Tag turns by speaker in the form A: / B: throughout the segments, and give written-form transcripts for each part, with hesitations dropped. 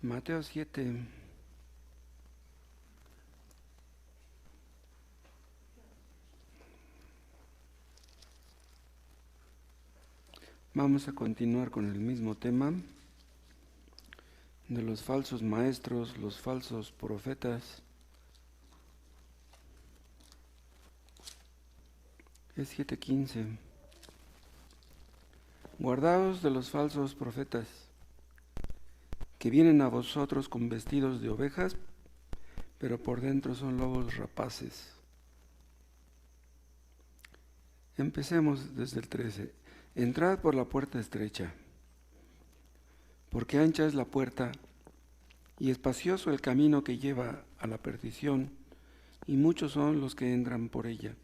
A: Mateo 7. Vamos a continuar con el mismo tema de los falsos maestros, los falsos profetas. Es 7:15. Guardaos de los falsos profetas, que vienen a vosotros con vestidos de ovejas, pero por dentro son lobos rapaces. Empecemos desde el 13. Entrad por la puerta estrecha, porque ancha es la puerta y espacioso el camino que lleva a la perdición, y muchos son los que entran por ella.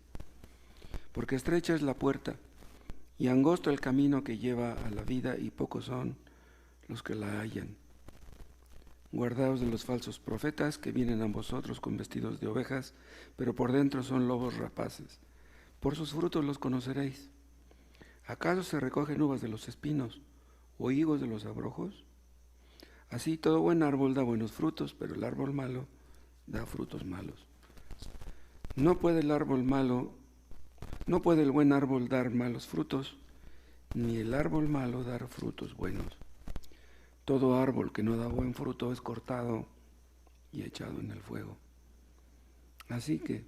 A: Porque estrecha es la puerta y angosto el camino que lleva a la vida, y pocos son los que la hallan. Guardaos de los falsos profetas, que vienen a vosotros con vestidos de ovejas, pero por dentro son lobos rapaces. Por sus frutos los conoceréis. ¿Acaso se recogen uvas de los espinos o higos de los abrojos? Así todo buen árbol da buenos frutos, pero el árbol malo da frutos malos. No puede el buen árbol dar malos frutos, ni el árbol malo dar frutos buenos. Todo árbol que no da buen fruto es cortado y echado en el fuego. Así que,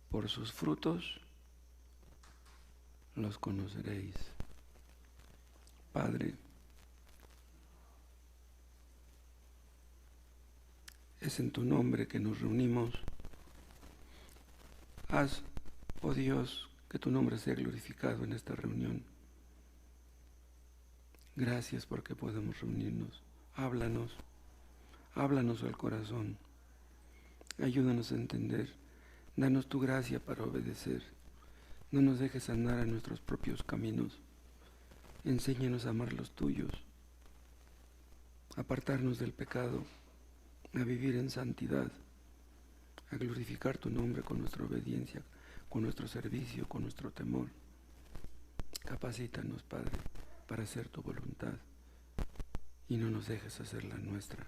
A: por sus frutos los conoceréis. Padre, es en tu nombre que nos reunimos. Haz, oh Dios, que tu nombre sea glorificado en esta reunión. Gracias porque podemos reunirnos. Háblanos al corazón. Ayúdanos a entender. Danos tu gracia para obedecer. No nos dejes andar a nuestros propios caminos. Enséñanos a amar los tuyos, a apartarnos del pecado, a vivir en santidad, a glorificar tu nombre con nuestra obediencia, con nuestro servicio, con nuestro temor. Capacítanos, Padre, para hacer tu voluntad y no nos dejes hacer la nuestra.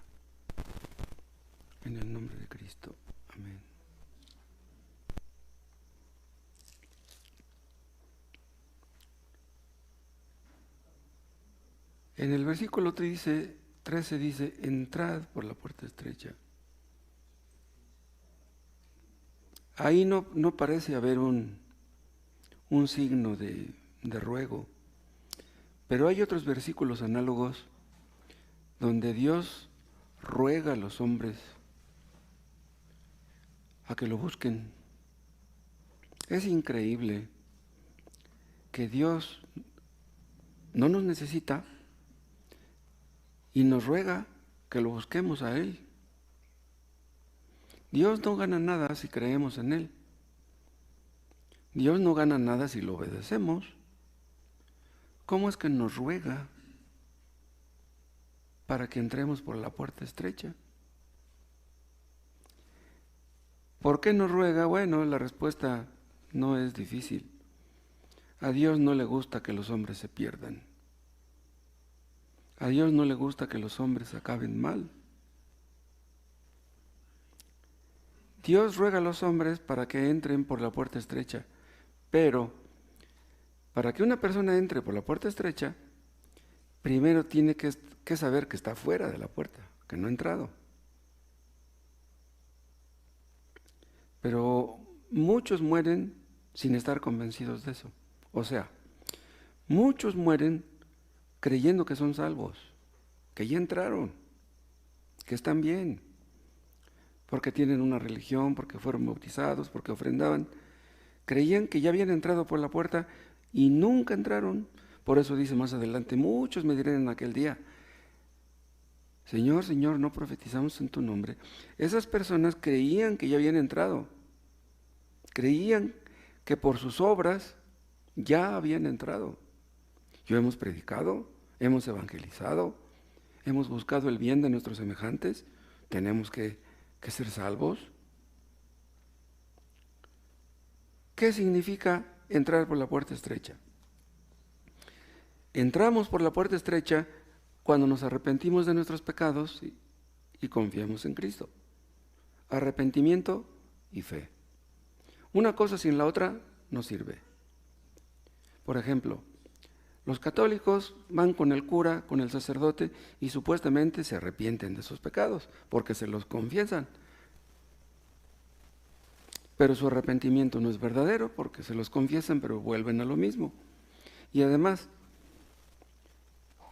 A: En el nombre de Cristo. Amén. En el versículo 13 dice, entrad por la puerta estrecha. Ahí no parece haber un signo de ruego, pero hay otros versículos análogos donde Dios ruega a los hombres a que lo busquen. Es increíble que Dios no nos necesita y nos ruega que lo busquemos a Él. Dios no gana nada si creemos en Él. Dios no gana nada si lo obedecemos. ¿Cómo es que nos ruega para que entremos por la puerta estrecha? ¿Por qué nos ruega? Bueno, la respuesta no es difícil. A Dios no le gusta que los hombres se pierdan. A Dios no le gusta que los hombres acaben mal. Dios ruega a los hombres para que entren por la puerta estrecha, pero para que una persona entre por la puerta estrecha, primero tiene que saber que está fuera de la puerta, que no ha entrado. Pero muchos mueren sin estar convencidos de eso. O sea, muchos mueren creyendo que son salvos, que ya entraron, que están bien, porque tienen una religión, porque fueron bautizados, porque ofrendaban. Creían que ya habían entrado por la puerta y nunca entraron. Por eso dice más adelante, muchos me dirán en aquel día, Señor, Señor, no profetizamos en tu nombre. Esas personas creían que ya habían entrado, creían que por sus obras ya habían entrado. Yo hemos predicado, hemos evangelizado, hemos buscado el bien de nuestros semejantes, tenemos que ser salvos. ¿Qué significa entrar por la puerta estrecha? Entramos por la puerta estrecha cuando nos arrepentimos de nuestros pecados y confiemos en Cristo. Arrepentimiento y fe. Una cosa sin la otra no sirve. Por ejemplo, los católicos van con el cura, con el sacerdote, y supuestamente se arrepienten de sus pecados, porque se los confiesan. Pero su arrepentimiento no es verdadero, porque se los confiesan, pero vuelven a lo mismo. Y además,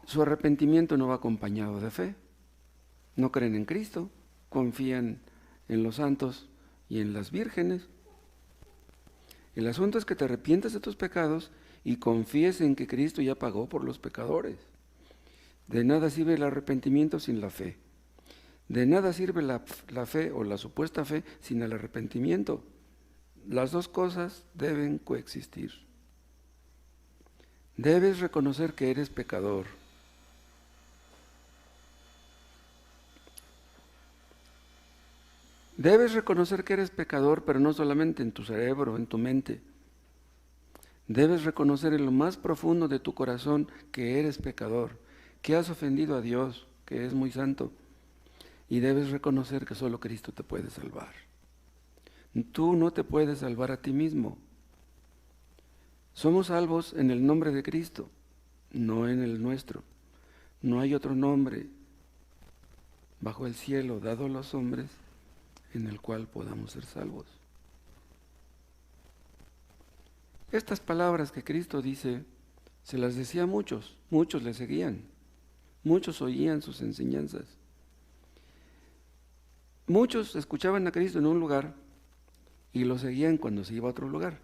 A: su arrepentimiento no va acompañado de fe. No creen en Cristo, confían en los santos y en las vírgenes. El asunto es que te arrepientas de tus pecados y confíes en que Cristo ya pagó por los pecadores. De nada sirve el arrepentimiento sin la fe. De nada sirve la fe o la supuesta fe sin el arrepentimiento. Las dos cosas deben coexistir. Debes reconocer que eres pecador. Debes reconocer que eres pecador, pero no solamente en tu cerebro, en tu mente. Debes reconocer en lo más profundo de tu corazón que eres pecador, que has ofendido a Dios, que es muy santo. Y debes reconocer que solo Cristo te puede salvar. Tú no te puedes salvar a ti mismo. Somos salvos en el nombre de Cristo, no en el nuestro. No hay otro nombre bajo el cielo dado a los hombres en el cual podamos ser salvos. Estas palabras que Cristo dice, se las decía a muchos, muchos le seguían, muchos oían sus enseñanzas. Muchos escuchaban a Cristo en un lugar y lo seguían cuando se iba a otro lugar.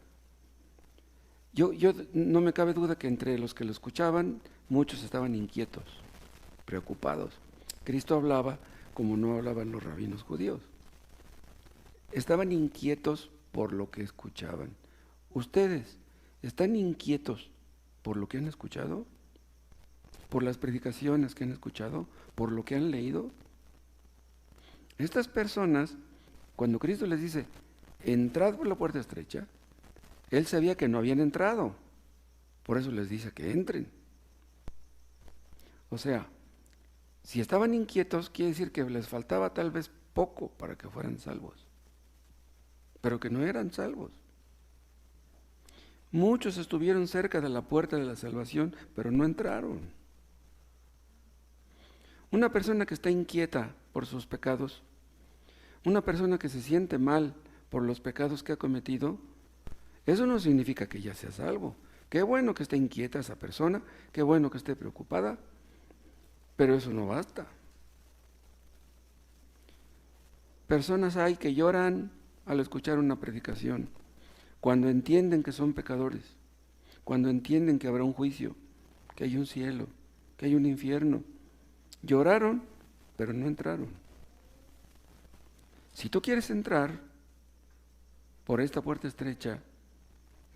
A: Yo no me cabe duda que entre los que lo escuchaban, muchos estaban inquietos, preocupados. Cristo hablaba como no hablaban los rabinos judíos. Estaban inquietos por lo que escuchaban. ¿Ustedes están inquietos por lo que han escuchado? ¿Por las predicaciones que han escuchado? ¿Por lo que han leído? Estas personas, cuando Cristo les dice, entrad por la puerta estrecha, Él sabía que no habían entrado. Por eso les dice que entren. O sea, si estaban inquietos, quiere decir que les faltaba tal vez poco para que fueran salvos. Pero que no eran salvos. Muchos estuvieron cerca de la puerta de la salvación, pero no entraron. Una persona que está inquieta por sus pecados, una persona que se siente mal por los pecados que ha cometido, eso no significa que ya sea salvo. Qué bueno que esté inquieta esa persona, qué bueno que esté preocupada, pero eso no basta. Personas hay que lloran al escuchar una predicación, cuando entienden que son pecadores, cuando entienden que habrá un juicio, que hay un cielo, que hay un infierno. Lloraron, pero no entraron. Si tú quieres entrar por esta puerta estrecha,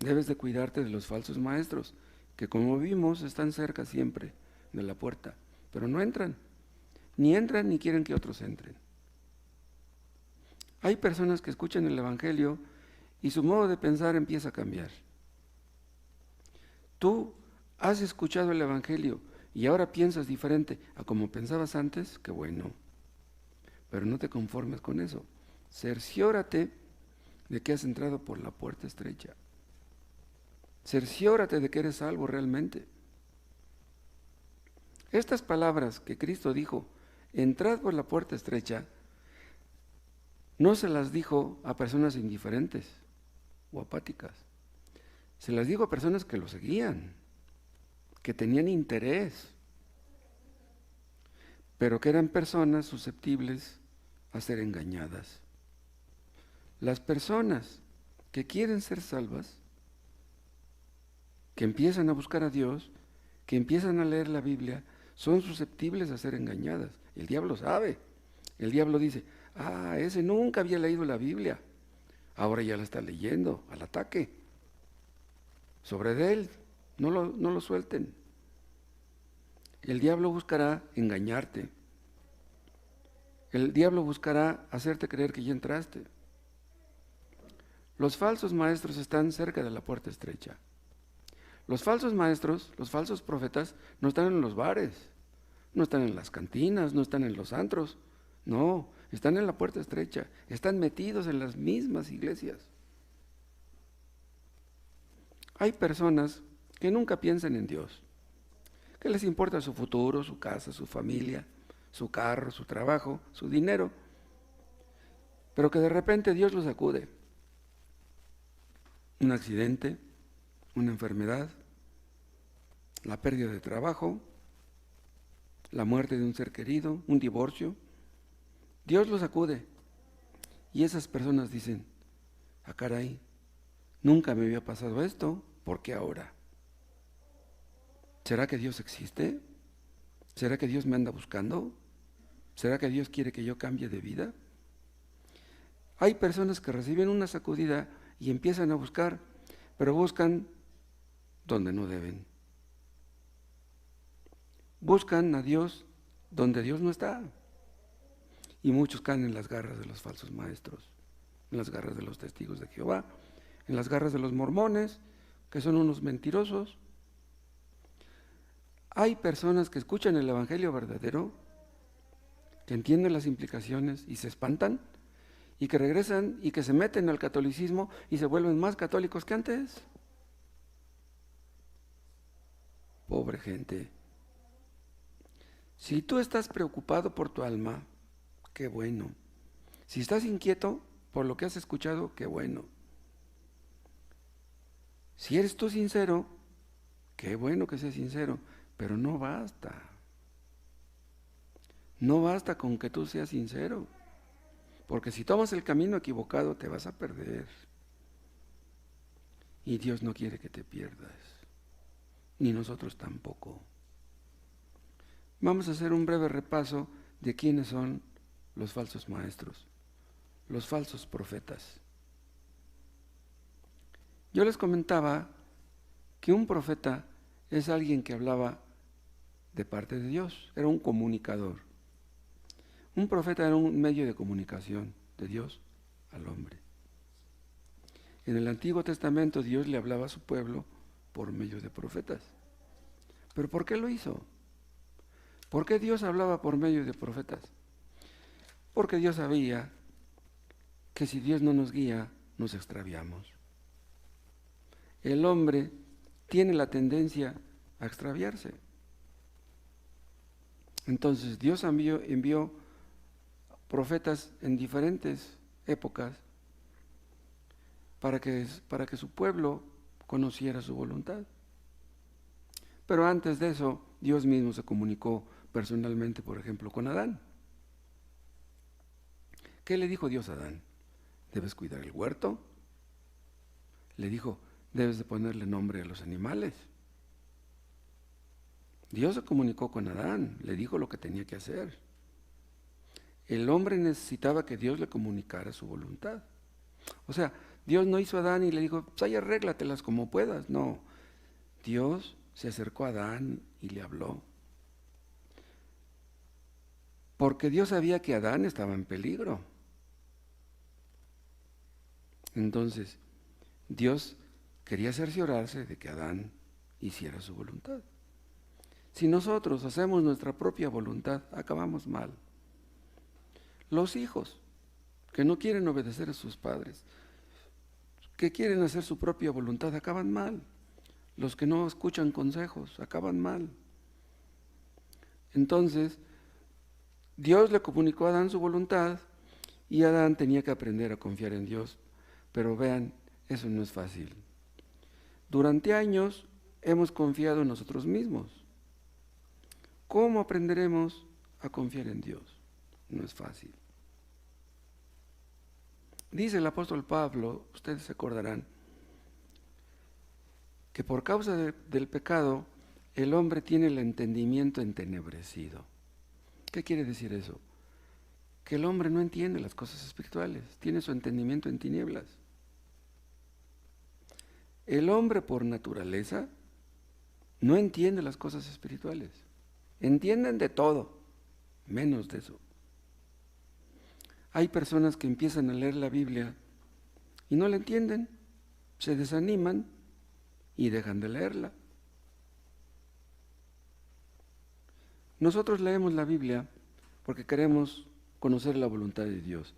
A: debes de cuidarte de los falsos maestros, que como vimos están cerca siempre de la puerta, pero no entran, ni quieren que otros entren. Hay personas que escuchan el Evangelio y su modo de pensar empieza a cambiar. Tú has escuchado el Evangelio y ahora piensas diferente a como pensabas antes, qué bueno. Pero no te conformes con eso. Cerciórate de que has entrado por la puerta estrecha. Cerciórate de que eres salvo realmente. Estas palabras que Cristo dijo, entrad por la puerta estrecha, no se las dijo a personas indiferentes o apáticas. Se las dijo a personas que lo seguían, que tenían interés, pero que eran personas susceptibles a ser engañadas. Las personas que quieren ser salvas, que empiezan a buscar a Dios, que empiezan a leer la Biblia, son susceptibles a ser engañadas. El diablo sabe. El diablo dice, ese nunca había leído la Biblia, ahora ya la está leyendo, al ataque. Sobre de él, no lo suelten. El diablo buscará engañarte. El diablo buscará hacerte creer que ya entraste. Los falsos maestros están cerca de la puerta estrecha. Los falsos maestros, los falsos profetas, no están en los bares, no están en las cantinas, no están en los antros, No, están en la puerta estrecha, están metidos en las mismas iglesias. Hay personas que nunca piensan en Dios, que les importa su futuro, su casa, su familia, su carro, su trabajo, su dinero, pero que de repente Dios los sacude. Un accidente, una enfermedad, la pérdida de trabajo, la muerte de un ser querido, un divorcio. Dios los sacude. Y esas personas dicen, ah, caray, nunca me había pasado esto, ¿por qué ahora? ¿Será que Dios existe? ¿Será que Dios me anda buscando? ¿Será que Dios quiere que yo cambie de vida? Hay personas que reciben una sacudida y empiezan a buscar, pero buscan donde no deben. Buscan a Dios donde Dios no está. Y muchos caen en las garras de los falsos maestros, en las garras de los testigos de Jehová, en las garras de los mormones, que son unos mentirosos. Hay personas que escuchan el evangelio verdadero, que entienden las implicaciones y se espantan, y que regresan y que se meten al catolicismo y se vuelven más católicos que antes. Pobre gente. Si tú estás preocupado por tu alma, qué bueno. Si estás inquieto por lo que has escuchado, qué bueno. Si eres tú sincero, qué bueno que seas sincero, pero no basta. No basta con que tú seas sincero, porque si tomas el camino equivocado te vas a perder. Y Dios no quiere que te pierdas, ni nosotros tampoco. Vamos a hacer un breve repaso de quiénes son los falsos maestros, los falsos profetas. Yo les comentaba que un profeta es alguien que hablaba de parte de Dios, era un comunicador. Un profeta era un medio de comunicación de Dios al hombre. En el Antiguo Testamento Dios le hablaba a su pueblo por medio de profetas. ¿Pero por qué lo hizo? ¿Por qué Dios hablaba por medio de profetas? Porque Dios sabía que si Dios no nos guía, nos extraviamos. El hombre tiene la tendencia a extraviarse. Entonces Dios envió profetas en diferentes épocas para que su pueblo conociera su voluntad. Pero antes de eso, Dios mismo se comunicó personalmente, por ejemplo, con Adán. ¿Qué le dijo Dios a Adán? ¿Debes cuidar el huerto? Le dijo, debes de ponerle nombre a los animales. Dios se comunicó con Adán, le dijo lo que tenía que hacer. El hombre necesitaba que Dios le comunicara su voluntad. O sea, Dios no hizo a Adán y le dijo, pues ahí arréglatelas como puedas. No, Dios se acercó a Adán y le habló. Porque Dios sabía que Adán estaba en peligro. Entonces, Dios quería cerciorarse de que Adán hiciera su voluntad. Si nosotros hacemos nuestra propia voluntad, acabamos mal. Los hijos que no quieren obedecer a sus padres, que quieren hacer su propia voluntad, acaban mal. Los que no escuchan consejos, acaban mal. Entonces, Dios le comunicó a Adán su voluntad y Adán tenía que aprender a confiar en Dios. Pero vean, eso no es fácil. Durante años hemos confiado en nosotros mismos. ¿Cómo aprenderemos a confiar en Dios? No es fácil. Dice el apóstol Pablo, ustedes se acordarán, que por causa del pecado el hombre tiene el entendimiento entenebrecido. ¿Qué quiere decir eso? Que el hombre no entiende las cosas espirituales, tiene su entendimiento en tinieblas. El hombre por naturaleza no entiende las cosas espirituales. Entienden de todo, menos de eso. Hay personas que empiezan a leer la Biblia y no la entienden, se desaniman y dejan de leerla. Nosotros leemos la Biblia porque queremos conocer la voluntad de Dios?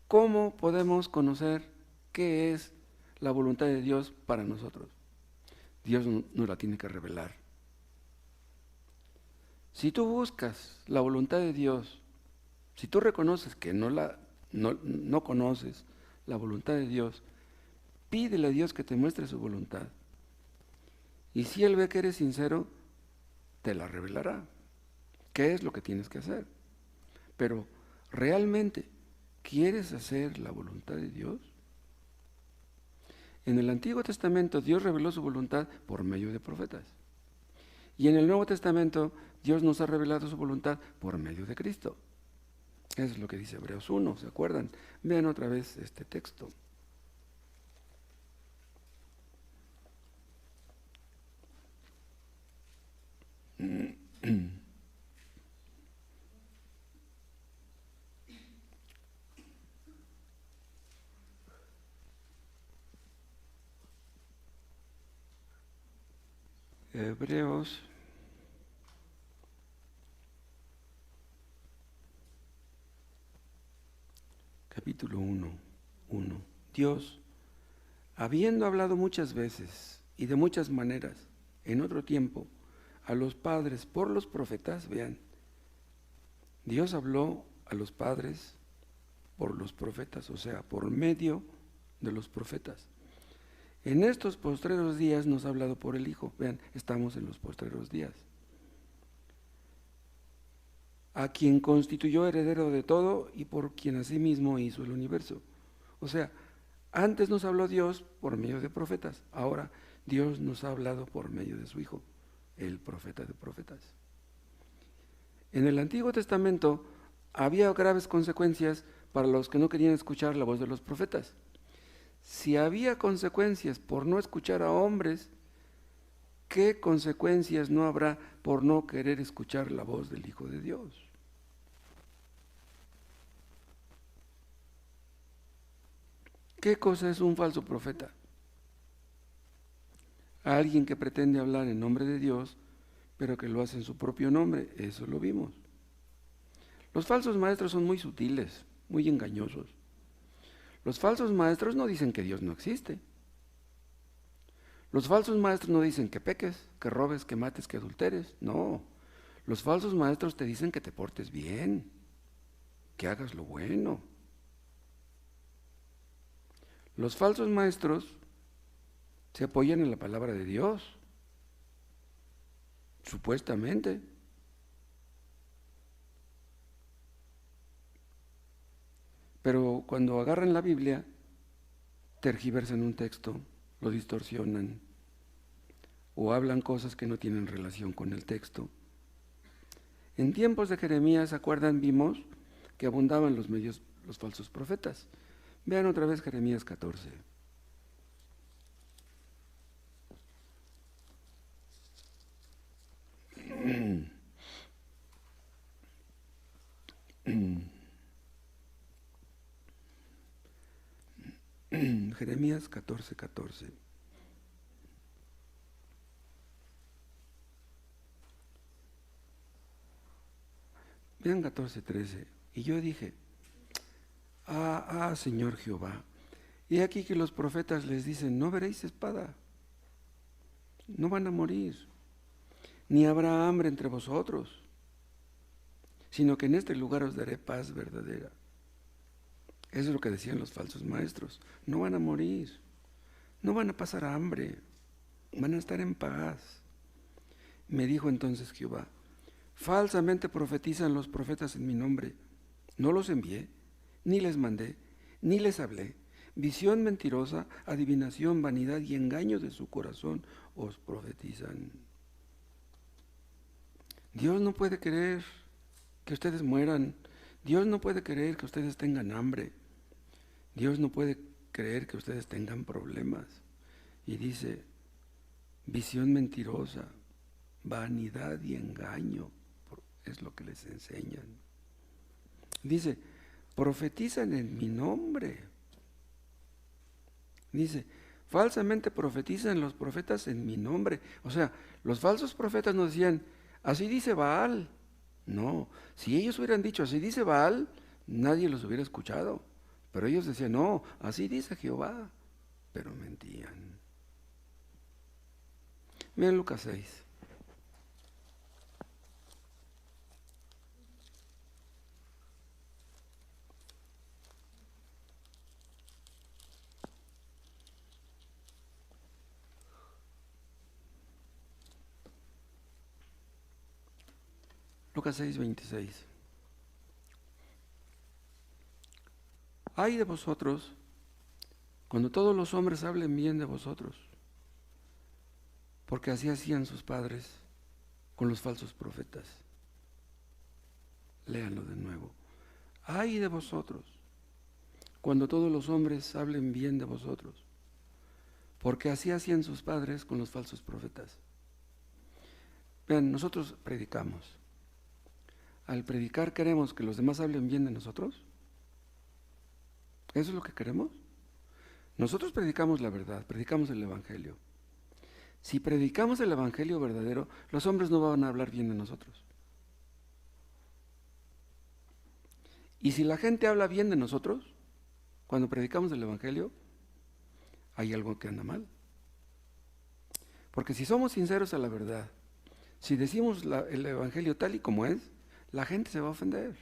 A: ¿Cómo podemos conocer qué es la voluntad de Dios para nosotros? Dios nos la tiene que revelar. Si tú buscas la voluntad de Dios, si tú reconoces que no conoces la voluntad de Dios, pídele a Dios que te muestre su voluntad. Y si Él ve que eres sincero, te la revelará. ¿Qué es lo que tienes que hacer? Pero, ¿realmente quieres hacer la voluntad de Dios? En el Antiguo Testamento Dios reveló su voluntad por medio de profetas. Y en el Nuevo Testamento Dios nos ha revelado su voluntad por medio de Cristo. Eso es lo que dice Hebreos 1, ¿se acuerdan? Vean otra vez este texto. Hebreos capítulo 1. Dios, habiendo hablado muchas veces y de muchas maneras en otro tiempo a los padres por los profetas, vean, Dios habló a los padres por los profetas, o sea, por medio de los profetas. En estos postreros días nos ha hablado por el Hijo. Vean, estamos en los postreros días. A quien constituyó heredero de todo y por quien asimismo hizo el universo. O sea, antes nos habló Dios por medio de profetas, ahora Dios nos ha hablado por medio de su Hijo, el profeta de profetas. En el Antiguo Testamento había graves consecuencias para los que no querían escuchar la voz de los profetas. Si había consecuencias por no escuchar a hombres, ¿qué consecuencias no habrá por no querer escuchar la voz del Hijo de Dios? ¿Qué cosa es un falso profeta? Alguien que pretende hablar en nombre de Dios, pero que lo hace en su propio nombre. Eso lo vimos. Los falsos maestros son muy sutiles, muy engañosos. Los falsos maestros no dicen que Dios no existe. Los falsos maestros no dicen que peques, que robes, que mates, que adulteres. No. Los falsos maestros te dicen que te portes bien, que hagas lo bueno. Los falsos maestros se apoyan en la palabra de Dios, supuestamente. Pero cuando agarran la Biblia, tergiversan un texto, lo distorsionan, o hablan cosas que no tienen relación con el texto. En tiempos de Jeremías, ¿se acuerdan? Vimos que abundaban los falsos profetas. Vean otra vez Jeremías 14. Jeremías 14:14. Vean 14:13. Y yo dije, Señor Jehová, y aquí que los profetas les dicen, no veréis espada, no van a morir, ni habrá hambre entre vosotros, sino que en este lugar os daré paz verdadera. Eso es lo que decían los falsos maestros. No van a morir, no van a pasar hambre, van a estar en paz. Me dijo entonces Jehová, falsamente profetizan los profetas en mi nombre. No los envié, ni les mandé, ni les hablé. Visión mentirosa, adivinación, vanidad y engaño de su corazón os profetizan. Dios no puede querer que ustedes mueran. Dios no puede querer que ustedes tengan hambre. Dios no puede creer que ustedes tengan problemas. Y dice, visión mentirosa, vanidad y engaño, es lo que les enseñan. Dice, profetizan en mi nombre. Dice, falsamente profetizan los profetas en mi nombre. O sea, los falsos profetas nos decían, así dice Baal. No, si ellos hubieran dicho, así dice Baal, nadie los hubiera escuchado. Pero ellos decían, no, así dice Jehová. Pero mentían. Miren Lucas 6. Lucas 6, 26. Ay de vosotros, cuando todos los hombres hablen bien de vosotros, porque así hacían sus padres con los falsos profetas. Léanlo de nuevo. Ay de vosotros, cuando todos los hombres hablen bien de vosotros, porque así hacían sus padres con los falsos profetas. Vean, nosotros predicamos. Al predicar queremos que los demás hablen bien de nosotros. ¿Eso es lo que queremos? Nosotros predicamos la verdad, predicamos el Evangelio. Si predicamos el Evangelio verdadero, los hombres no van a hablar bien de nosotros. Y si la gente habla bien de nosotros, cuando predicamos el Evangelio, hay algo que anda mal. Porque si somos sinceros a la verdad, si decimos el Evangelio tal y como es, la gente se va a ofender.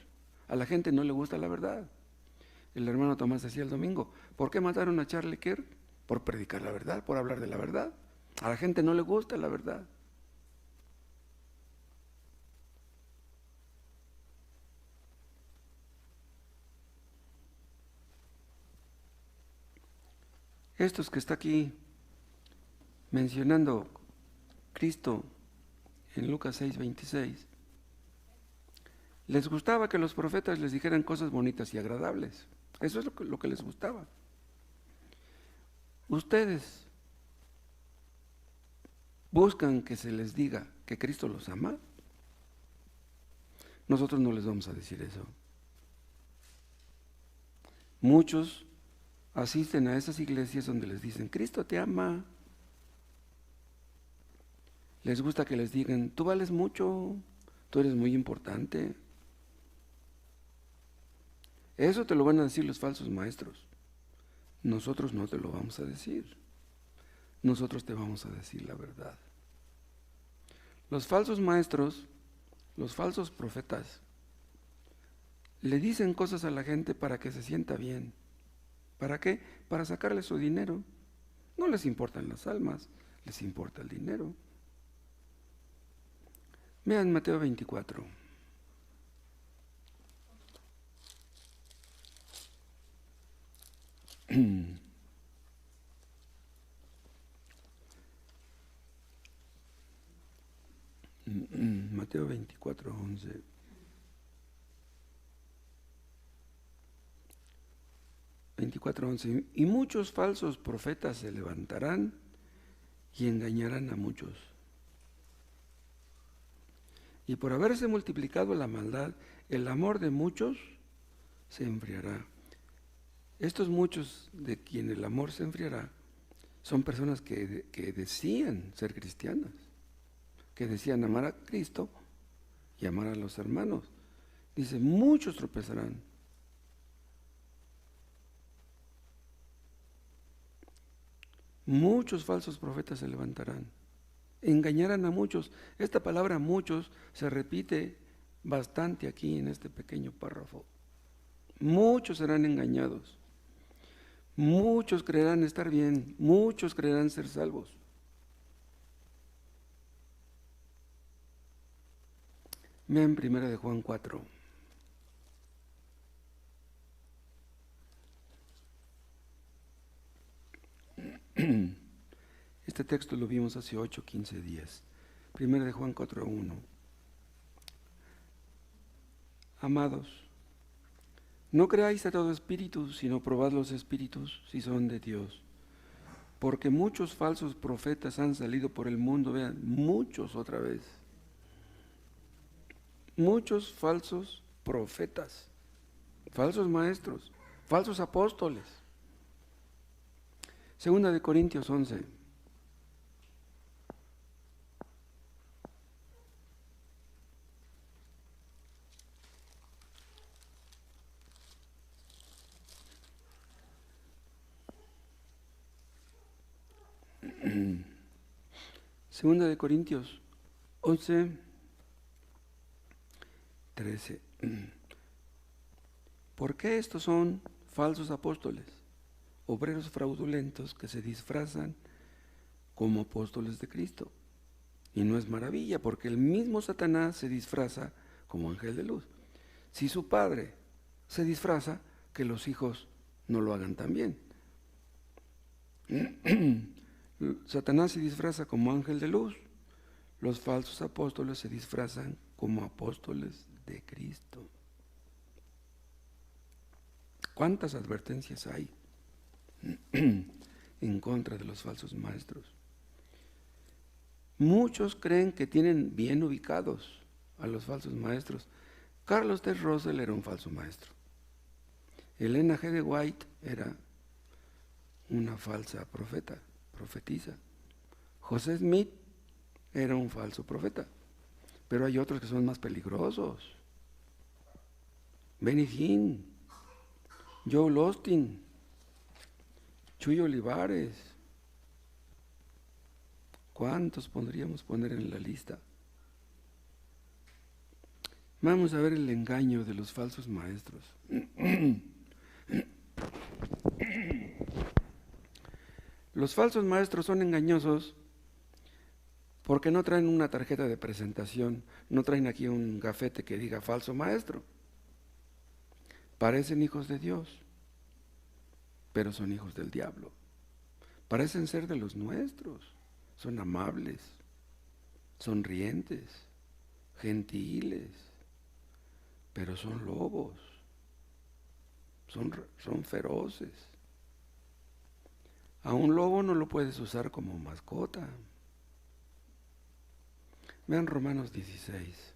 A: A la gente no le gusta la verdad. El hermano Tomás decía el domingo, ¿por qué mataron a Charlie Kirk? Por predicar la verdad, por hablar de la verdad. A la gente no le gusta la verdad. Estos que está aquí mencionando Cristo en Lucas 6, 26, les gustaba que los profetas les dijeran cosas bonitas y agradables. Eso es lo que les gustaba. Ustedes buscan que se les diga que Cristo los ama. Nosotros no les vamos a decir eso. Muchos asisten a esas iglesias donde les dicen, Cristo te ama. Les gusta que les digan, tú vales mucho, tú eres muy importante. Eso te lo van a decir los falsos maestros. Nosotros no te lo vamos a decir. Nosotros te vamos a decir la verdad. Los falsos maestros, los falsos profetas, le dicen cosas a la gente para que se sienta bien. ¿Para qué? Para sacarle su dinero. No les importan las almas, les importa el dinero. Vean Mateo 24. Mateo 24, 11. Y muchos falsos profetas se levantarán y engañarán a muchos. Y por haberse multiplicado la maldad, el amor de muchos se enfriará. Estos muchos de quien el amor se enfriará son personas que decían ser cristianas, que decían amar a Cristo y amar a los hermanos. Dice, muchos tropezarán. Muchos falsos profetas se levantarán, engañarán a muchos. Esta palabra muchos se repite bastante aquí en este pequeño párrafo. Muchos serán engañados, muchos creerán estar bien, muchos creerán ser salvos. Vean 1 de Juan 4. Este texto lo vimos hace 8, 15 días. 1 de Juan 4:1. Amados, no creáis a todo espíritu, sino probad los espíritus si son de Dios. Porque muchos falsos profetas han salido por el mundo, vean, muchos otra vez. Muchos falsos profetas, falsos maestros, falsos apóstoles. 2 de Corintios 11. Segunda de Corintios 11, 13. ¿Por qué estos son falsos apóstoles, obreros fraudulentos que se disfrazan como apóstoles de Cristo? Y no es maravilla, porque el mismo Satanás se disfraza como ángel de luz. Si su padre se disfraza, que los hijos no lo hagan también. Satanás se disfraza como ángel de luz. Los falsos apóstoles se disfrazan como apóstoles de Cristo. ¿Cuántas advertencias hay en contra de los falsos maestros? Muchos creen que tienen bien ubicados a los falsos maestros. Carlos T. Russell era un falso maestro. Elena G. de White era una falsa profetisa. José Smith era un falso profeta. Pero hay otros que son más peligrosos. Benny Hinn, Joel Austin, Chuy Olivares. ¿Cuántos podríamos poner en la lista? Vamos a ver el engaño de los falsos maestros. Los falsos maestros son engañosos porque no traen una tarjeta de presentación, no traen aquí un gafete que diga falso maestro. Parecen hijos de Dios, pero son hijos del diablo. Parecen ser de los nuestros, son amables, sonrientes, gentiles, pero son lobos, son feroces. A un lobo no lo puedes usar como mascota. Vean Romanos 16.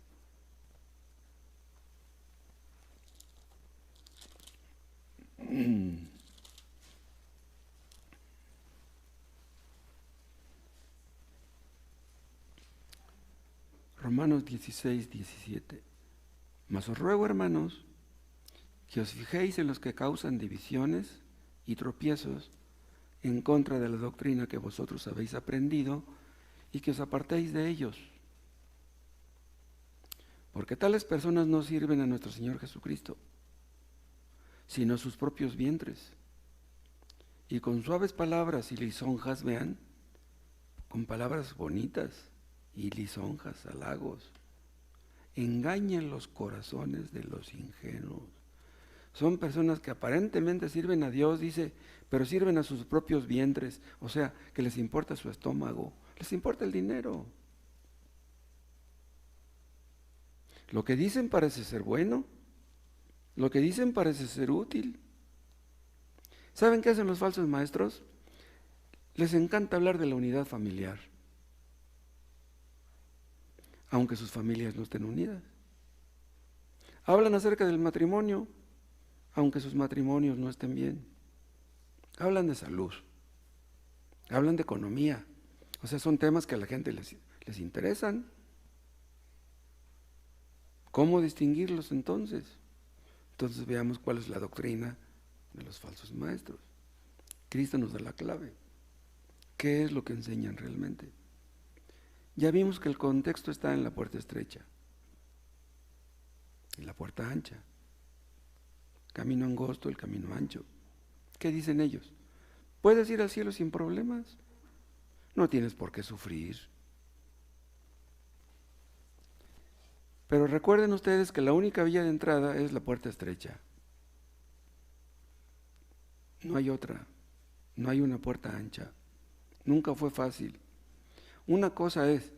A: Romanos 16, 17. Mas os ruego, hermanos, que os fijéis en los que causan divisiones y tropiezos en contra de la doctrina que vosotros habéis aprendido y que os apartéis de ellos. Porque tales personas no sirven a nuestro Señor Jesucristo, sino a sus propios vientres. Y con suaves palabras y lisonjas, vean, con palabras bonitas y lisonjas, halagos, engañan los corazones de los ingenuos. Son personas que aparentemente sirven a Dios, dice, pero sirven a sus propios vientres, o sea, que les importa su estómago, les importa el dinero. Lo que dicen parece ser bueno, lo que dicen parece ser útil. ¿Saben qué hacen los falsos maestros? Les encanta hablar de la unidad familiar, aunque sus familias no estén unidas. Hablan acerca del matrimonio, aunque sus matrimonios no estén bien. Hablan de salud, hablan de economía, o sea, son temas que a la gente les interesan. ¿Cómo distinguirlos entonces? Entonces veamos cuál es la doctrina de los falsos maestros. Cristo nos da la clave. ¿Qué es lo que enseñan realmente? Ya vimos que el contexto está en la puerta estrecha, en la puerta ancha. Camino angosto, el camino ancho. ¿Qué dicen ellos? ¿Puedes ir al cielo sin problemas? No tienes por qué sufrir. Pero recuerden ustedes que la única vía de entrada es la puerta estrecha. No hay otra. No hay una puerta ancha. Nunca fue fácil. Una cosa es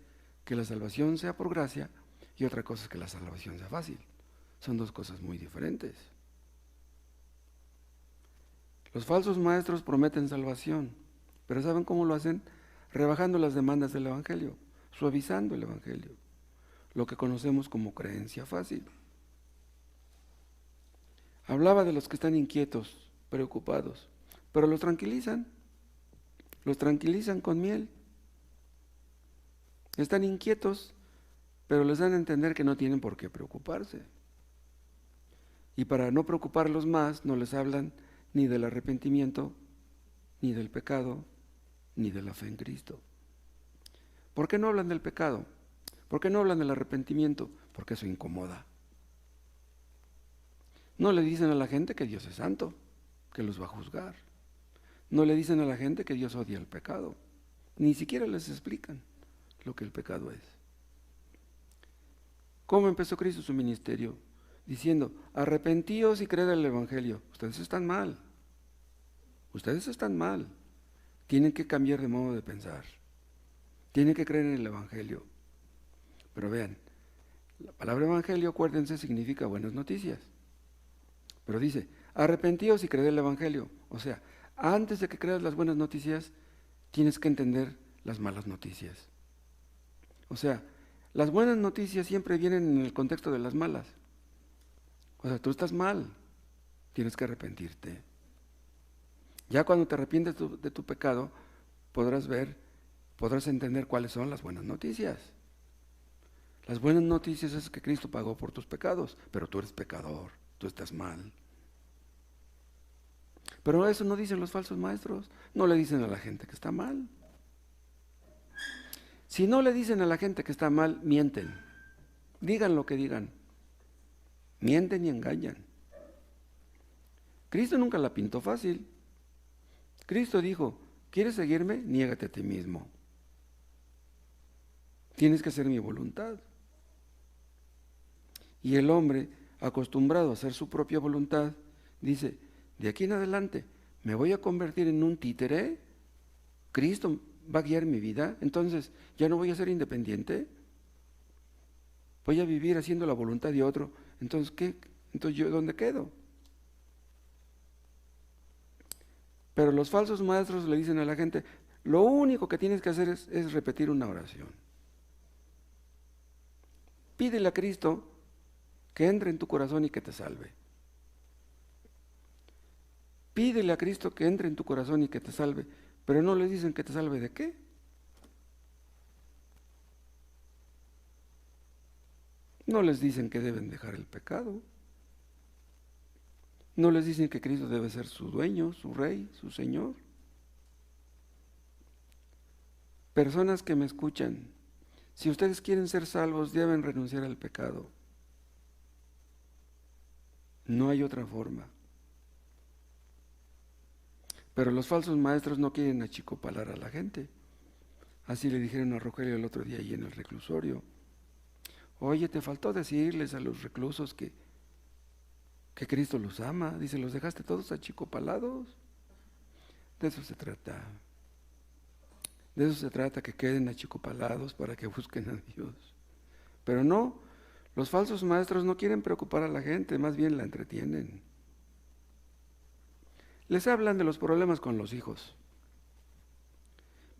A: que la salvación sea por gracia y otra cosa es que la salvación sea fácil. Son dos cosas muy diferentes. Los falsos maestros prometen salvación, pero ¿saben cómo lo hacen? Rebajando las demandas del Evangelio, suavizando el Evangelio, lo que conocemos como creencia fácil. Hablaba de los que están inquietos, preocupados, pero los tranquilizan con miel. Están inquietos, pero les dan a entender que no tienen por qué preocuparse. Y para no preocuparlos más, no les hablan ni del arrepentimiento, ni del pecado, ni de la fe en Cristo. ¿Por qué no hablan del pecado? ¿Por qué no hablan del arrepentimiento? Porque eso incomoda. No le dicen a la gente que Dios es santo, que los va a juzgar. No le dicen a la gente que Dios odia el pecado. Ni siquiera les explican lo que el pecado es. ¿Cómo empezó Cristo su ministerio? Diciendo, arrepentíos y creed el Evangelio. Ustedes están mal. Ustedes están mal. Tienen que cambiar de modo de pensar. Tienen que creer en el Evangelio. Pero vean, la palabra Evangelio, acuérdense, significa buenas noticias. Pero dice, arrepentíos y creed el Evangelio. O sea, antes de que creas las buenas noticias, tienes que entender las malas noticias. O sea, las buenas noticias siempre vienen en el contexto de las malas. O sea, tú estás mal, tienes que arrepentirte. Ya cuando te arrepientes de tu pecado, podrás entender cuáles son las buenas noticias. Las buenas noticias es que Cristo pagó por tus pecados, pero tú eres pecador, tú estás mal. Pero eso no dicen los falsos maestros, no le dicen a la gente que está mal. Si no le dicen a la gente que está mal, mienten. Digan lo que digan. Mienten y engañan. Cristo nunca la pintó fácil. Cristo dijo, ¿quieres seguirme? Niégate a ti mismo. Tienes que hacer mi voluntad. Y el hombre, acostumbrado a hacer su propia voluntad, dice, de aquí en adelante, ¿me voy a convertir en un títere? ¿Cristo va a guiar mi vida? Entonces, ¿ya no voy a ser independiente? ¿Voy a vivir haciendo la voluntad de otro? Entonces, ¿qué? Entonces, ¿yo dónde quedo? Pero los falsos maestros le dicen a la gente, lo único que tienes que hacer es repetir una oración. Pídele a Cristo que entre en tu corazón y que te salve. Pídele a Cristo que entre en tu corazón y que te salve, pero no le dicen que te salve de qué. No les dicen que deben dejar el pecado. No les dicen que Cristo debe ser su dueño, su rey, su Señor. Personas que me escuchan, si ustedes quieren ser salvos, deben renunciar al pecado. No hay otra forma. Pero los falsos maestros no quieren achicopalar a la gente. Así le dijeron a Rogelio el otro día ahí en el reclusorio. Oye, te faltó decirles a los reclusos que Cristo los ama. Dice, ¿los dejaste todos achicopalados? De eso se trata. De eso se trata, que queden achicopalados para que busquen a Dios. Pero no, los falsos maestros no quieren preocupar a la gente, más bien la entretienen. Les hablan de los problemas con los hijos.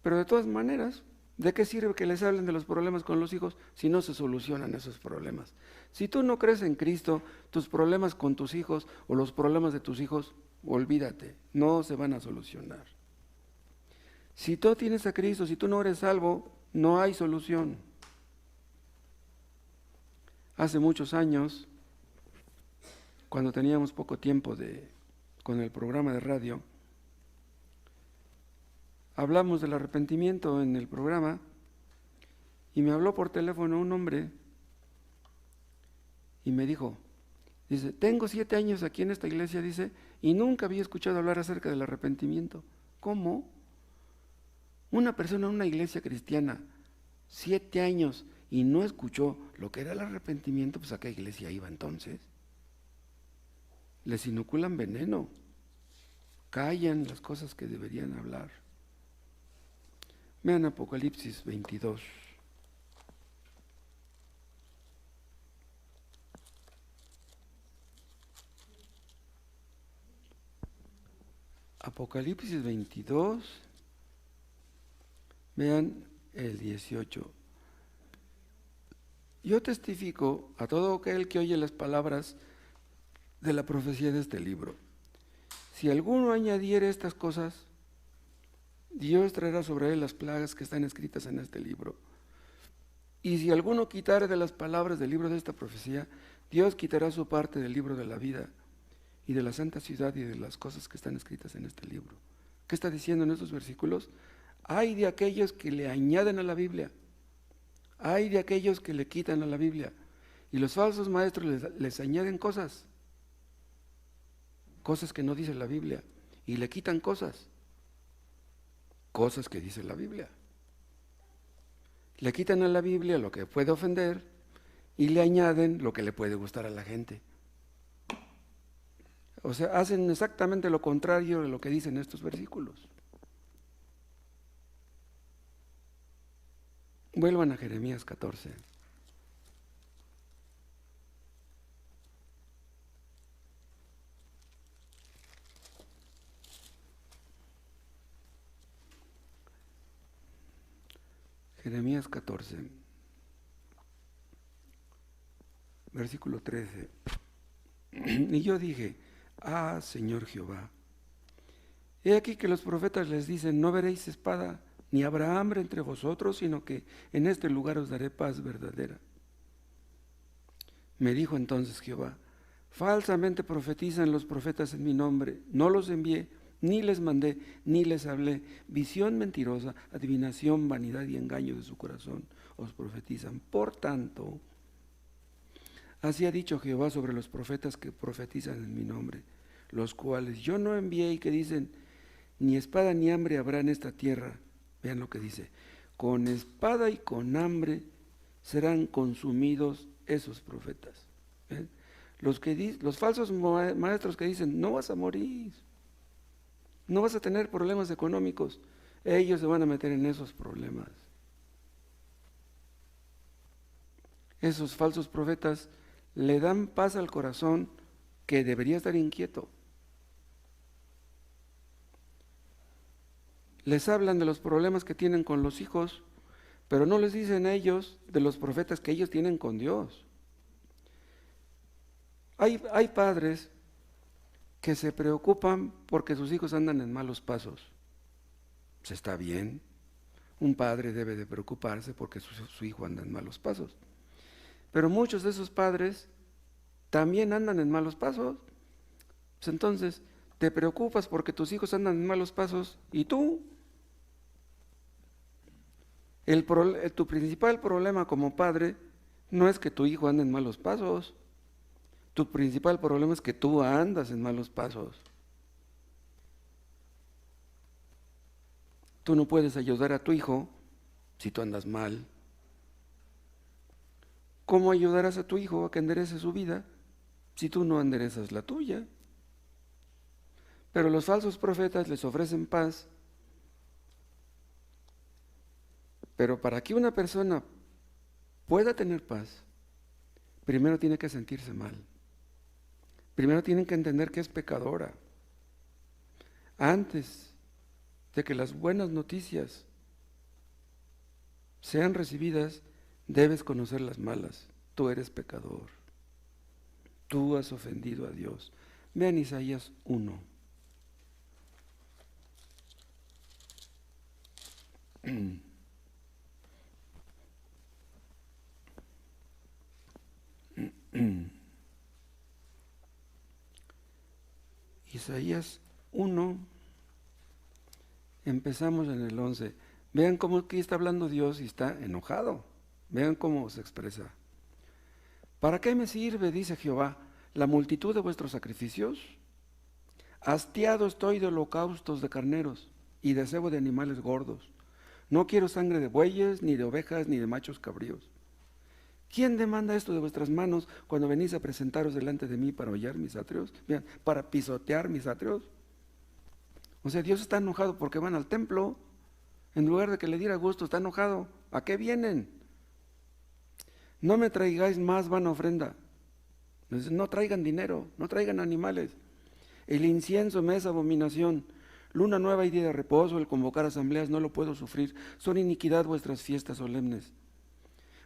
A: Pero de todas maneras, ¿de qué sirve que les hablen de los problemas con los hijos si no se solucionan esos problemas? Si tú no crees en Cristo, tus problemas con tus hijos o los problemas de tus hijos, olvídate, no se van a solucionar. Si tú tienes a Cristo, si tú no eres salvo, no hay solución. Hace muchos años, cuando teníamos poco tiempo con el programa de radio, hablamos del arrepentimiento en el programa y me habló por teléfono un hombre y me dijo, dice, tengo 7 años aquí en esta iglesia, dice, y nunca había escuchado hablar acerca del arrepentimiento. ¿Cómo? Una persona en una iglesia cristiana, 7 años, y no escuchó lo que era el arrepentimiento, pues ¿a qué iglesia iba entonces? Les inoculan veneno, callan las cosas que deberían hablar. Vean Apocalipsis 22. Apocalipsis 22, vean el 18. Yo testifico a todo aquel que oye las palabras de la profecía de este libro. Si alguno añadiere estas cosas, Dios traerá sobre él las plagas que están escritas en este libro. Y si alguno quitare de las palabras del libro de esta profecía, Dios quitará su parte del libro de la vida y de la santa ciudad y de las cosas que están escritas en este libro. ¿Qué está diciendo en estos versículos? Hay de aquellos que le añaden a la Biblia, hay de aquellos que le quitan a la Biblia, y los falsos maestros les añaden cosas que no dice la Biblia, y le quitan cosas que dice la Biblia. Le quitan a la Biblia lo que puede ofender y le añaden lo que le puede gustar a la gente. O sea, hacen exactamente lo contrario de lo que dicen estos versículos. Vuelvan a Jeremías 14. Jeremías 14, versículo 13. Y yo dije: ah, Señor Jehová, he aquí que los profetas les dicen: no veréis espada, ni habrá hambre entre vosotros, sino que en este lugar os daré paz verdadera. Me dijo entonces Jehová: falsamente profetizan los profetas en mi nombre, no los envié, ni les mandé, ni les hablé. Visión mentirosa, adivinación, vanidad y engaño de su corazón os profetizan. Por tanto, así ha dicho Jehová sobre los profetas que profetizan en mi nombre, los cuales yo no envié, y que dicen: ni espada ni hambre habrá en esta tierra. Vean lo que dice: con espada y con hambre serán consumidos esos profetas. ¿Ven? Los falsos maestros que dicen: no vas a morir, no vas a tener problemas económicos, ellos se van a meter en esos problemas. Esos falsos profetas le dan paz al corazón que debería estar inquieto. Les hablan de los problemas que tienen con los hijos, pero no les dicen a ellos de los profetas que ellos tienen con Dios. Hay padres que se preocupan porque sus hijos andan en malos pasos. Pues está bien, un padre debe de preocuparse porque su hijo anda en malos pasos. Pero muchos de esos padres también andan en malos pasos. Pues entonces, te preocupas porque tus hijos andan en malos pasos, ¿y tú? Tu principal problema como padre no es que tu hijo ande en malos pasos. Tu principal problema es que tú andas en malos pasos. Tú no puedes ayudar a tu hijo si tú andas mal. ¿Cómo ayudarás a tu hijo a que enderece su vida si tú no enderezas la tuya? Pero los falsos profetas les ofrecen paz. Pero para que una persona pueda tener paz, primero tiene que sentirse mal. Primero tienen que entender que es pecadora. Antes de que las buenas noticias sean recibidas, debes conocer las malas. Tú eres pecador. Tú has ofendido a Dios. Vean Isaías 1. Isaías 1, empezamos en el 11. Vean cómo aquí está hablando Dios y está enojado. Vean cómo se expresa. ¿Para qué me sirve, dice Jehová, la multitud de vuestros sacrificios? Hastiado estoy de holocaustos de carneros y de cebo de animales gordos. No quiero sangre de bueyes, ni de ovejas, ni de machos cabríos. ¿Quién demanda esto de vuestras manos cuando venís a presentaros delante de mí para hollar mis atrios? Vean, para pisotear mis atrios. O sea, Dios está enojado porque van al templo. En lugar de que le diera gusto, está enojado. ¿A qué vienen? No me traigáis más vana ofrenda. No traigan dinero, no traigan animales. El incienso me es abominación. Luna nueva y día de reposo, el convocar asambleas no lo puedo sufrir. Son iniquidad vuestras fiestas solemnes.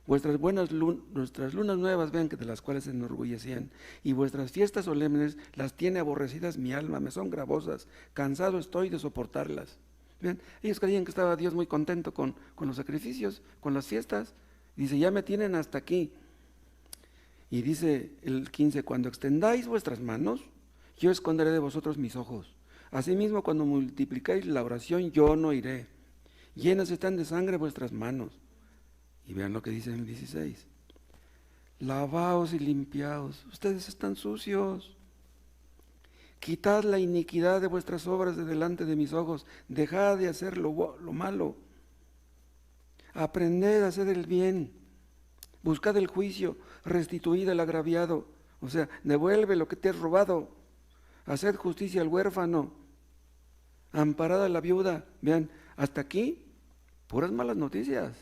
A: Vuestras lunas nuevas, vean que de las cuales se enorgullecían, y vuestras fiestas solemnes las tiene aborrecidas mi alma, me son gravosas, cansado estoy de soportarlas. Vean, ellos creían que estaba Dios muy contento con los sacrificios, con las fiestas. Dice, ya me tienen hasta aquí. Y dice el 15, cuando extendáis vuestras manos, yo esconderé de vosotros mis ojos. Asimismo, cuando multiplicáis la oración, yo no iré. llenas están de sangre vuestras manos. Y vean lo que dice en el 16. Lavaos y limpiaos, ustedes están sucios. Quitad la iniquidad de vuestras obras de delante de mis ojos, dejad de hacer lo malo. Aprended a hacer el bien, buscad el juicio, restituid al agraviado, o sea, devuelve lo que te has robado, haced justicia al huérfano, amparad a la viuda. Vean, hasta aquí, puras malas noticias.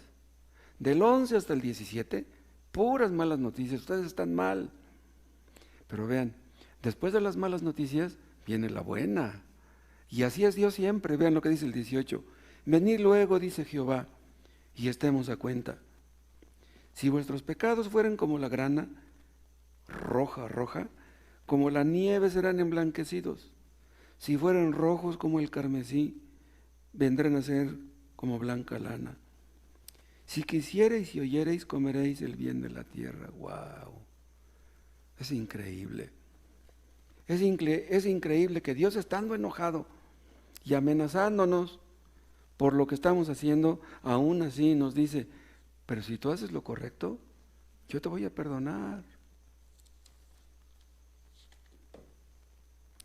A: Del 11 hasta el 17, puras malas noticias, ustedes están mal. Pero vean, después de las malas noticias viene la buena. Y así es Dios siempre. Vean lo que dice el 18. Venid luego, dice Jehová, y estemos a cuenta. Si vuestros pecados fueren como la grana, roja, roja, como la nieve serán emblanquecidos. Si fueren rojos como el carmesí, vendrán a ser como blanca lana. Si quisiereis y oyereis, comeréis el bien de la tierra. ¡Wow! Es increíble. Es increíble que Dios, estando enojado y amenazándonos por lo que estamos haciendo, aún así nos dice, pero si tú haces lo correcto, yo te voy a perdonar.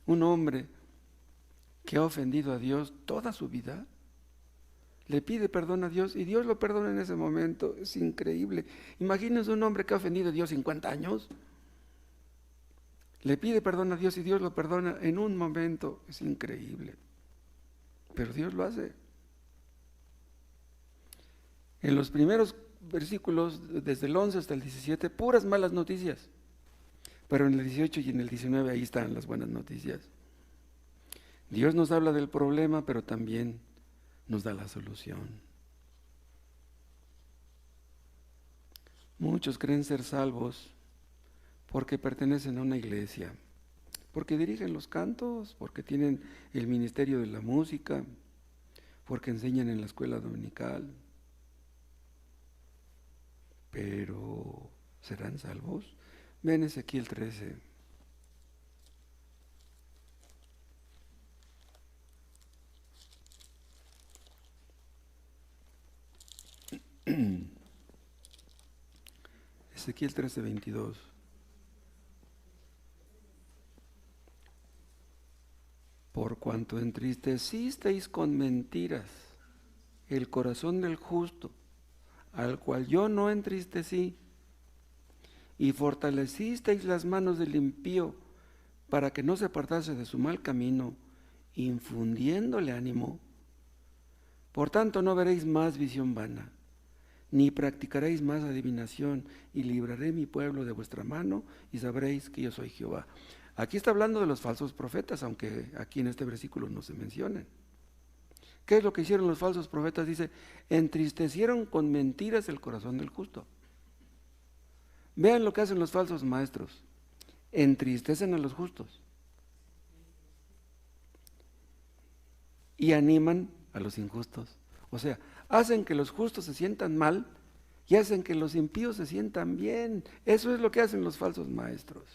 A: Un hombre que ha ofendido a Dios toda su vida, le pide perdón a Dios y Dios lo perdona en ese momento. Es increíble. Imagínense un hombre que ha ofendido a Dios 50 años. Le pide perdón a Dios y Dios lo perdona en un momento. Es increíble. Pero Dios lo hace. En los primeros versículos, desde el 11 hasta el 17, puras malas noticias. Pero en el 18 y en el 19 ahí están las buenas noticias. Dios nos habla del problema, pero también nos da la solución. Muchos creen ser salvos porque pertenecen a una iglesia, porque dirigen los cantos, porque tienen el ministerio de la música, porque enseñan en la escuela dominical. Pero, ¿serán salvos? Ven Ezequiel 13. Ezequiel 13, 22. Por cuanto entristecisteis con mentiras el corazón del justo, al cual yo no entristecí, y fortalecisteis las manos del impío para que no se apartase de su mal camino, infundiéndole ánimo. Por tanto no veréis más visión vana, ni practicaréis más adivinación, y libraré mi pueblo de vuestra mano, y sabréis que yo soy Jehová. Aquí está hablando de los falsos profetas, aunque aquí en este versículo no se mencionan. ¿Qué es lo que hicieron los falsos profetas? Dice, entristecieron con mentiras el corazón del justo. Vean lo que hacen los falsos maestros. Entristecen a los justos y animan a los injustos. O sea, hacen que los justos se sientan mal y hacen que los impíos se sientan bien. Eso es lo que hacen los falsos maestros.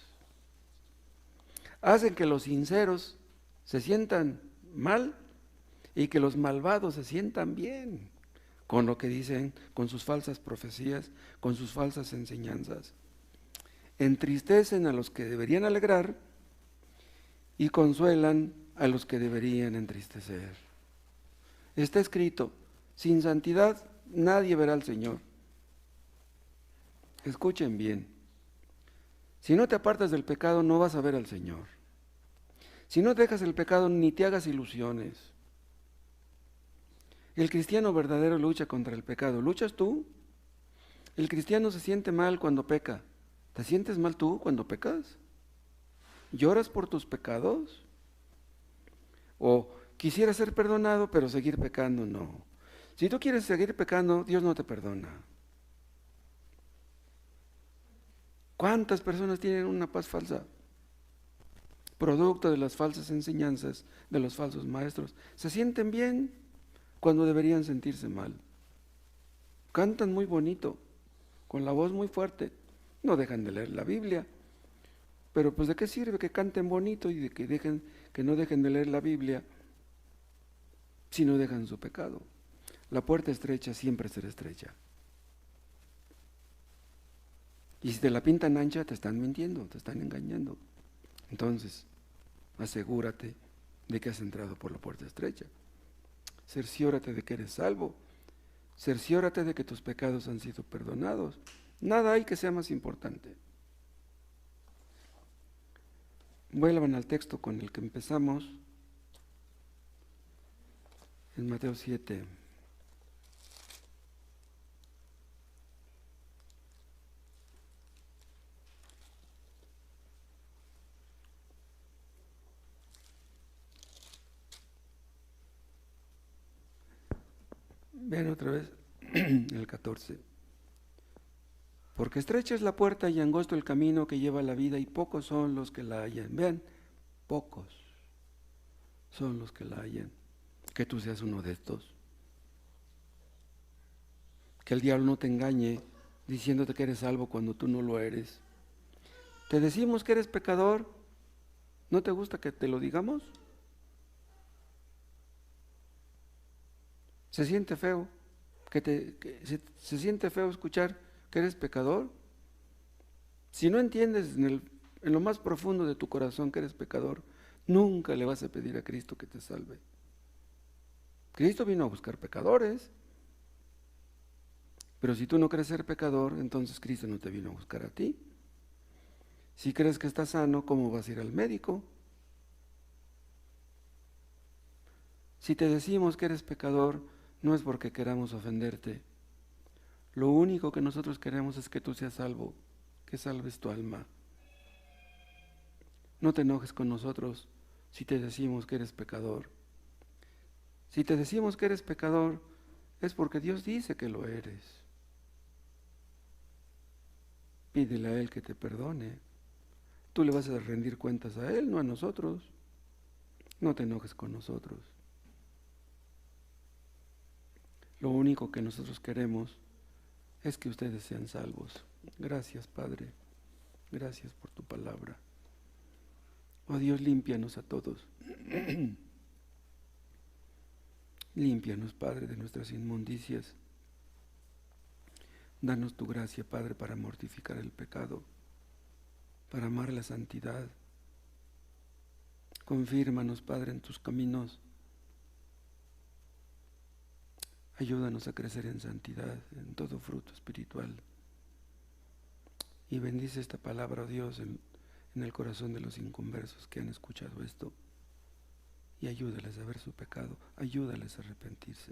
A: Hacen que los sinceros se sientan mal y que los malvados se sientan bien con lo que dicen, con sus falsas profecías, con sus falsas enseñanzas. Entristecen a los que deberían alegrar y consuelan a los que deberían entristecer. Está escrito, sin santidad nadie verá al Señor. Escuchen bien, si no te apartas del pecado no vas a ver al Señor. Si no dejas el pecado ni te hagas ilusiones. El cristiano verdadero lucha contra el pecado. ¿Luchas tú? El cristiano se siente mal cuando peca. ¿Te sientes mal tú cuando pecas? ¿Lloras por tus pecados? ¿O quisieras ser perdonado pero seguir pecando? No. Si tú quieres seguir pecando, Dios no te perdona. ¿Cuántas personas tienen una paz falsa? Producto de las falsas enseñanzas de los falsos maestros. Se sienten bien cuando deberían sentirse mal. Cantan muy bonito, con la voz muy fuerte. No dejan de leer la Biblia. Pero pues ¿de qué sirve que canten bonito y de que no dejen de leer la Biblia si no dejan su pecado? la puerta estrecha siempre será estrecha. Y si te la pintan ancha, te están mintiendo, te están engañando. Entonces, asegúrate de que has entrado por la puerta estrecha. Cerciórate de que eres salvo. Cerciórate de que tus pecados han sido perdonados. Nada hay que sea más importante. Vuelvan al texto con el que empezamos, en Mateo 7. Vean otra vez el 14. Porque estrecha es la puerta y angosto el camino que lleva a la vida, y pocos son los que la hallan. Vean, pocos son los que la hallan. Que tú seas uno de estos. Que el diablo no te engañe diciéndote que eres salvo cuando tú no lo eres. Te decimos que eres pecador. ¿No te gusta que te lo digamos? ¿Se siente feo? ¿Se siente feo escuchar que eres pecador? Si no entiendes en lo más profundo de tu corazón que eres pecador, nunca le vas a pedir a Cristo que te salve. Cristo vino a buscar pecadores. Pero si tú no crees ser pecador, entonces Cristo no te vino a buscar a ti. Si crees que estás sano, ¿cómo vas a ir al médico? Si te decimos que eres pecador, no es porque queramos ofenderte. Lo único que nosotros queremos es que tú seas salvo, que salves tu alma. No te enojes con nosotros si te decimos que eres pecador. Si te decimos que eres pecador, es porque Dios dice que lo eres. Pídele a Él que te perdone. Tú le vas a rendir cuentas a Él, no a nosotros. No te enojes con nosotros. Lo único que nosotros queremos es que ustedes sean salvos. Gracias, Padre. Gracias por tu palabra. Oh Dios, límpianos a todos. Límpianos, Padre, de nuestras inmundicias. Danos tu gracia, Padre, para mortificar el pecado, para amar la santidad. Confírmanos, Padre, en tus caminos. Ayúdanos a crecer en santidad, en todo fruto espiritual. Y bendice esta palabra, oh Dios, en el corazón de los inconversos que han escuchado esto. Y ayúdales a ver su pecado, ayúdales a arrepentirse.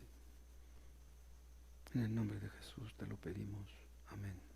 A: En el nombre de Jesús te lo pedimos. Amén.